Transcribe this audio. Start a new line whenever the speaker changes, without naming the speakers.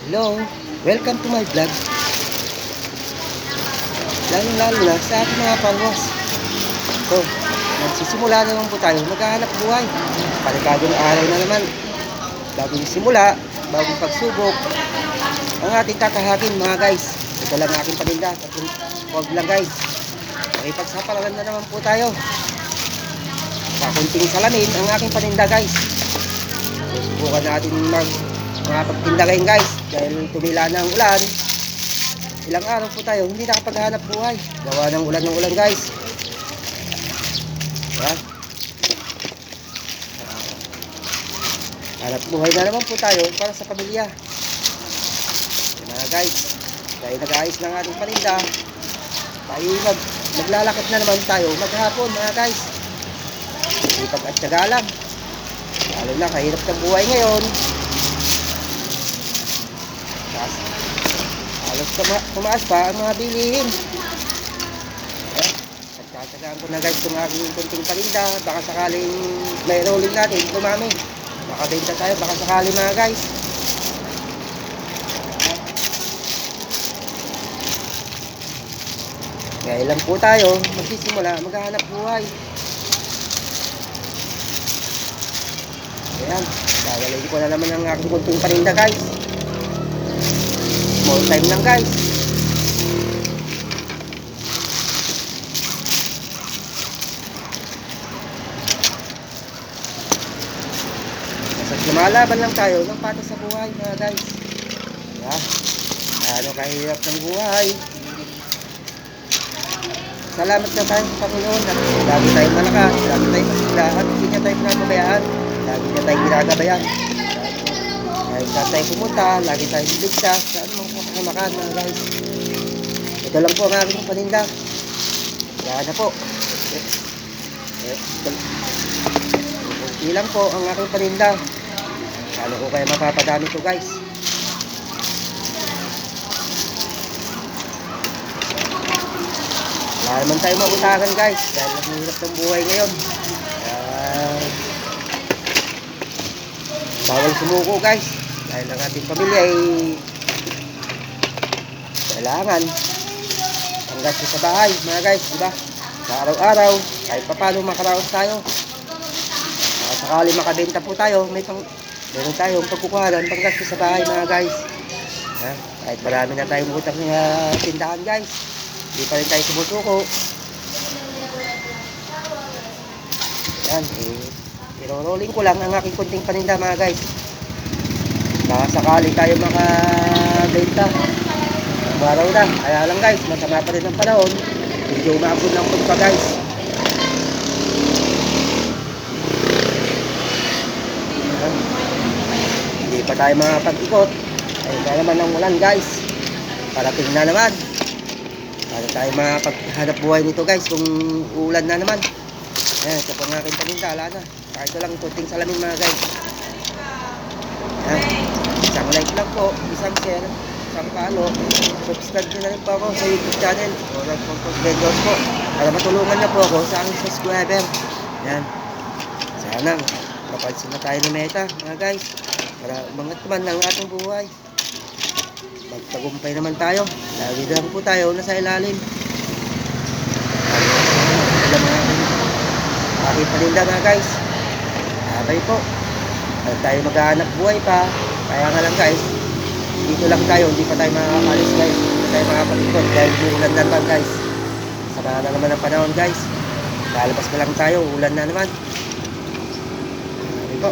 Hello, welcome to my vlog. Lalo na sa ating mga followers. So, magsisimula naman po tayo, maghahanap buhay. Panibagong araw na naman. Bagong simula, bagong pagsubok. Ang ating kakahakin mga guys. Ito lang aking paninda. Huwag lang guys. Makipagsapalaran na naman po tayo. Sa kunting salamin ang aking paninda guys. So, subukan natin mga pagtinda ngayon guys. Dahil tumila na ang ulan. Ilang araw po tayo hindi nakapaghanap buhay. Gawa ng ulan guys. Yan. Hanap buhay na naman po tayo para sa pamilya. Yan mga guys. Dahil nag-aayos ng ating paninda. Tayo maglalakad na naman tayo maghapon mga guys. Ipag at syaga lang. Lalo na kahirap ng buhay ngayon. Halos tumaas pa ang mga bilihin. Pagkatsagaan ko na guys itong aking kunting paninda. Baka sakaling may rolling natin dumami. Makabenta tayo baka sakali mga guys. Kaya lang po tayo magsisimula maghahanap buhay. Ayan, gagalayin ko na naman ang aking kunting paninda guys. Small time lang guys. Basta lumalaban lang tayo ng patas sa buhay mga guys. Ayan, ano kahirap ng buhay. Salamat na tayo sa Panginoon at lagi tayong malakas, lagi tayong masigla at hindi niya tayo pinapabayaan, lagi niya tayong ginagabayan. Kahit saan tayo pumunta, lagi tayong ligtas sa anumang kapamakan mga guys. Ito lang po ang aking paninda. Yan na po. Kunti lang po ang aking paninda. Kalo ko kaya mapapadami ito guys. Wala naman tayo mautakan guys dahil mahirap ng buhay ngayon. Bawal sumuko guys dahil ang ating pamilya ay kailangan ang gasto sa bahay mga guys, diba? Sa araw-araw kahit papano makaraos tayo. Sakali makabenta po tayo, meron tayong pagkukuhanan pang gasto sa bahay mga guys. Kahit marami na tayong utang na tindahan guys, hindi pa rin tayo sumusuko. Yan, rolling ko lang ang aking kunting paninda mga guys. Baka sakali tayo makabenta. Araw na, kaya lang guys, masama pa rin ang panahon. Medyo umabot ng punta guys. Hindi pa tayo makapag-ikot. Ayun na naman ang ulan guys. Parating na naman. Para tayo makapaghanap buhay nito guys kung ulan na naman. Ayan, ito po ang aking paninda, wala na. Kahit lang kunting salamin mga guys. Ayan, isang like lang po, isang share, isang follow. Subscribe nyo na rin po ako sa YouTube channel. O nagpag-videos po para matulungan na po ako sa aking subscriber. Ayan, sana mapansin na tayo ng meta mga guys. Para umangat naman ang ating buhay. Magtagumpay naman tayo. Lagi lang po tayo nasa ilalim. Aking paninda mga guys. Abay po. At tayo maghahanap buhay pa. Kaya nga lang guys, dito lang tayo, hindi pa tayo makakalis guys. Hindi tayo makapag-ikot dahil ulan na naman guys. Sama na naman ang panahon guys. Lalabas na lang tayo, ulan na naman. Abay po.